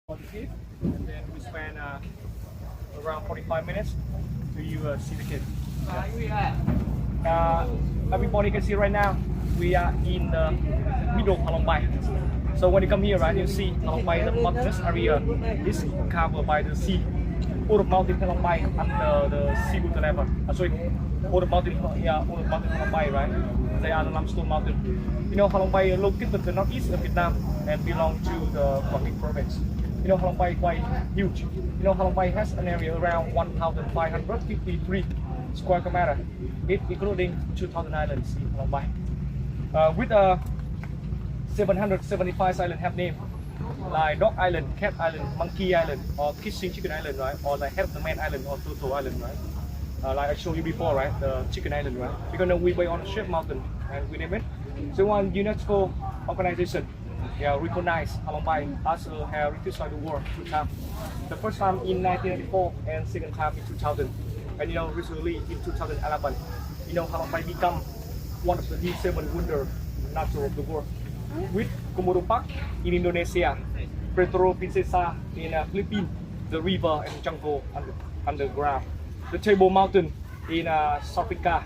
positive, and then we spend around 45 minutes to you see the kid. Everybody can see right now we are in the middle of Halong Bay. So when you come here, right, you see Halong Bay, the mountainous area is covered by the sea. All the mountain Halong Bay under the seawater level. Sorry, all the mountain, all the mountain Halong Bay, right? They are the limestone mountain. You know, Halong Bay is located in the northeast of Vietnam and belong to the Quảng Ninh province. You know, Halong Bay is quite huge. You know, Halong Bay has an area around 1,553 square kilometer, including 2,000 islands in Halong Bay. With 775 islands have name, like Dog Island, Cat Island, Monkey Island, or Kissing Chicken Island, right? Or like Head of the Man Island or Turtle Island, right? Like I showed you before, right? The Chicken Island, right? Because we were on Chef Mountain and we name it. So one UNESCO organization recognized Halong Bay as a heritage site of the world 2 times. The first time in 1994 and second time in 2000. And you know, recently in 2011, you know, Halong Bay become one of the new 7 wonders natural of the world. With Komodo Park in Indonesia, Petro Princesa in Philippines, the river and jungle underground, the Table Mountain in South Africa,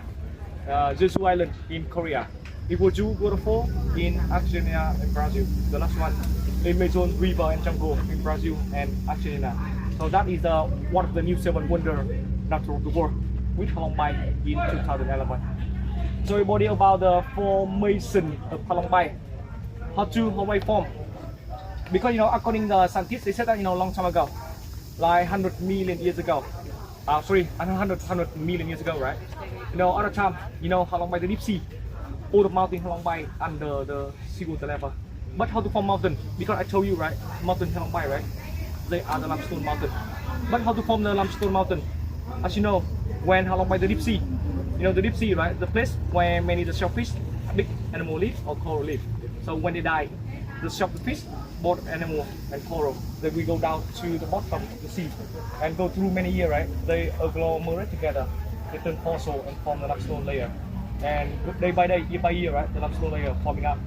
Jeju Island in Korea, Iwoju waterfall in Argentina and Brazil. The last one, the Amazon river and jungle in Brazil and Argentina. So that is one of the new 7 wonders natural of the world with Halong Bay in 2011. So everybody about the formation of Halong Bay. How Halong Bay form? Because you know, according to the scientists, they said that, you know, long time ago, like 100 million years ago. 100 million years ago, right? You know, other time, you know, Halong Bay, the deep sea, all the mountain Halong Bay under the seawater level. But how to form mountain? Because I told you, right, mountain Halong Bay, right? They are the limestone mountain. But how to form the limestone mountain? As you know, when Halong Bay, the deep sea, you know, the deep sea, right? The place where many the shellfish, big animal live or coral live. So when they die, the shellfish, both animal and coral, then we go down to the bottom of the sea and go through many years, right? They agglomerate together, they turn fossil and form the limestone layer. And day by day, year by year, right? The limestone layer forming up.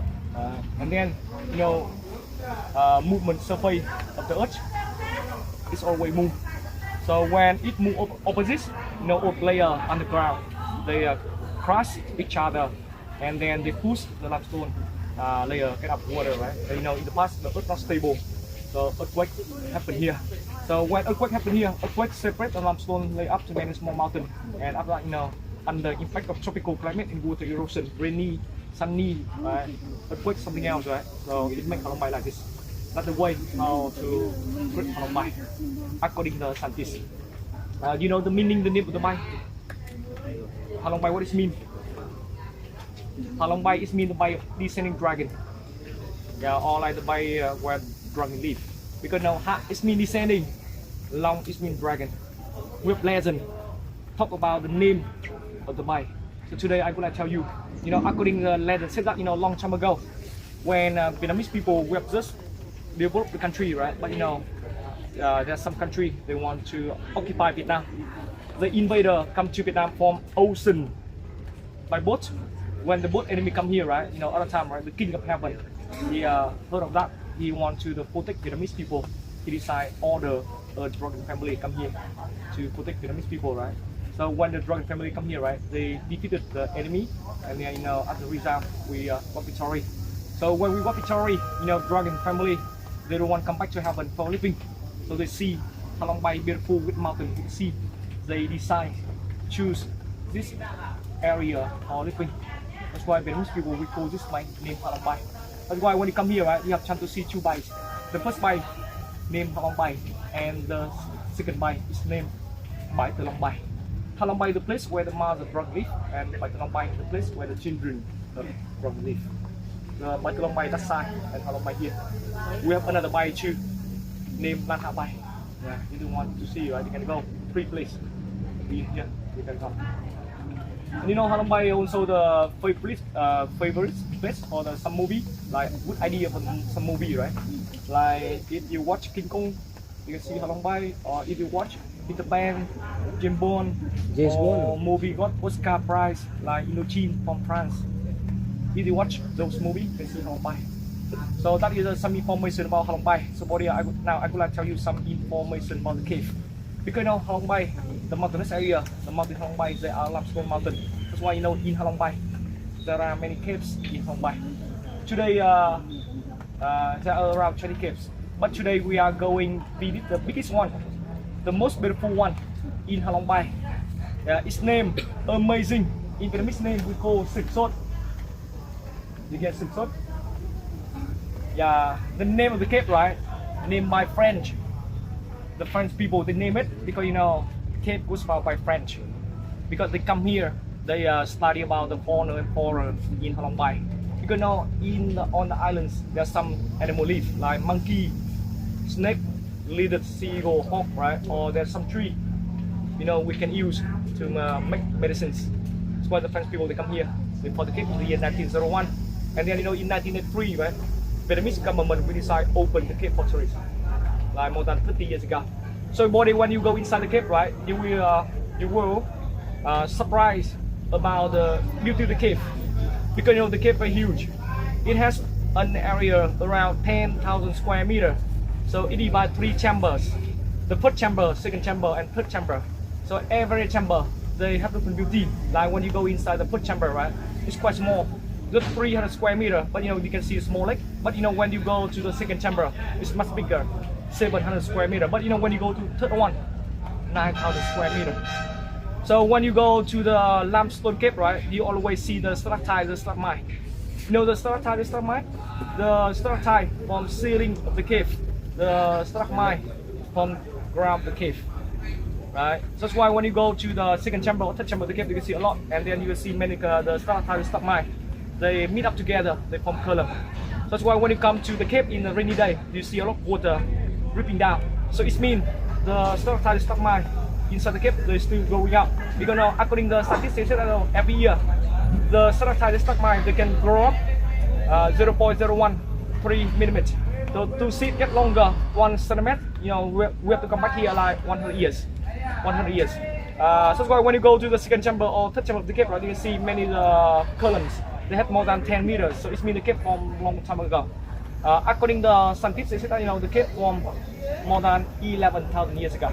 And then, you know, movement surface of the earth is always move. So when it move opposites, you know, all layer underground, they crush each other and then they push the limestone layer get up water, right? And, you know, in the past the earth not stable, so earthquake happen here. So when earthquake happen here, earthquake separate the limestone layer up to many small mountain, and after that, you know, under impact of tropical climate and water erosion, rainy, sunny, earthquake, something else, right? So it makes Halong Bay like this. That's the way how to create Halong Bay according to the scientists. You know the meaning, the name of the Bay? Halong Bay, what does it mean? Halong Bay is mean the Bay of descending dragon. Yeah, or like the Bay where dragon live. Because now Ha is mean descending, Long is mean dragon. We have legend talk about the name of the Bay. So today I would like to tell you, you know, according to the legend said that, you know, long time ago, when Vietnamese people were just developed the country, right? But you know, there's some country they want to occupy Vietnam. The invader come to Vietnam from ocean by boat. When the boat enemy come here, right? You know, other time, right? The king of heaven, he heard of that. He want to protect Vietnamese people. He decide order a dragon family come here to protect Vietnamese people, right? So when the dragon family come here, right? They defeated the enemy, and then, you know, as a result, we got victory. So when we got victory, you know, dragon family, they don't want to come back to heaven for living. So they see Halong Bay beautiful with mountain, with the sea. They decide choose this area for living. That's why Vietnamese people we call this bay named Halong Bay. That's why when you come here, right, you have chance to see 2 bays. The first bay named Halong Bay, and the second bay is named Bay Long Bay. Halong Bay the place where the mother drug live, and Bay Long Bay the place where the children drug live. The Bay Long Bay that side and Halong Bay here. We have another bay too, named Lan Ha Bay. Yeah, you don't want to see, right? You can go 3 places. Here, you can come. And you know, Halong Bay also the favorite place for some movie, like good idea for some movie, right? Like if you watch King Kong, you can see Halong Bay, or if you watch Peter Pan, James Bond, or movie got Oscar prize like Indochine from France. If you watch those movies, you can see Halong Bay. So that is some information about Halong Bay. So Bodhi, I would like to tell you some information about the cave. Because you know Halong Bay, the mountainous area, the mountain Halong Bay, they are limestone mountain. That's why you know in Halong Bay there are many caves in Halong Bay. Today there are around 20 caves, but today we are going visit the biggest one, the most beautiful one in Halong Bay. Its name amazing. In Vietnamese name we call Sip Sot. You get Sip Sot? Yeah, the name of the cave, right? Named by French. The French people, they name it because you know cave was found by French. Because they come here, they study about the fauna and flora in Halong Bay. Because now on the islands there's some animal live like monkey, snake, lizard, seagull, hawk, right? Or there's some tree, you know, we can use to make medicines. That's why the French people they come here. They bought the cave in the year 1901, and then you know in 1983, right? Vietnamese government we decide open the cave for tourists, like more than 50 years ago. So Bodhi, when you go inside the cave, right, you will surprised about the beauty of the cave. Because you know the cave is huge. It has an area around 10,000 square meters. So it divides 3 chambers. The first chamber, second chamber, and third chamber. So every chamber they have different beauty. Like when you go inside the first chamber, right, it's quite small, just 300 square meters. But you know you can see a small lake. But you know when you go to the second chamber, it's much bigger, 700 square meters. But you know when you go to third one, 9,000 square meters. So when you go to the limestone cave, right, you always see the stalactite, the stalagmite. You know the stalactite, the stalagmite? The stalactite from ceiling of the cave, the stalagmite from ground of the cave, right? So that's why when you go to the second chamber or third chamber of the cave, you can see a lot, and then you will see many the stalactite, the stalagmite. They meet up together, they form column. So that's why when you come to the cave in the rainy day, you see a lot of water dripping down. So it means the stalactite, the stalagmite inside the cave they're still going up. Because now according to the statistics, every year the stalactite, the stalagmite, they can grow up 0.013 millimeter. So to see it get longer 1 centimeter, you know we have to come back here like 100 years. 100 years. So that's why when you go to the second chamber or third chamber of the cave, right, you can see many columns. They have more than 10 meters. So it means the cave from long time ago. According to the scientists, you know the cave from more than 11,000 years ago.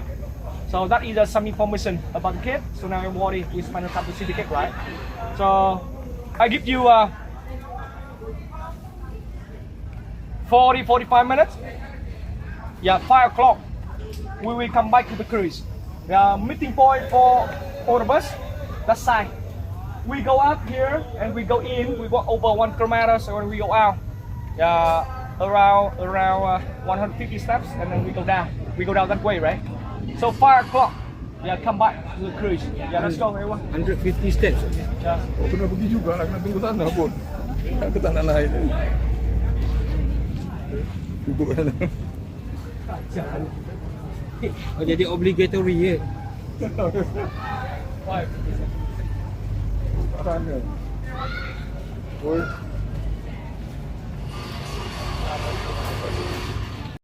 So that is some information about the cave. So now everybody is spending time to see the cave, right? So I give you 40-45 minutes. Yeah, 5 o'clock we will come back to the cruise. The meeting point for all of us, that side. We go out here and we go in. We walk over 1 kilometer. So when we go out, around 150 steps, and then we go down. We go down that way, right? So 5 o'clock, yeah, come back to the cruise. Yeah, let's go everyone. 150 steps. Yeah. Oh, kena pergi juga, nak tunggu sana pun. Aku tak nak naik. Duduk sana. Oh, jadi obligatory ya. Five. Sana. Oh.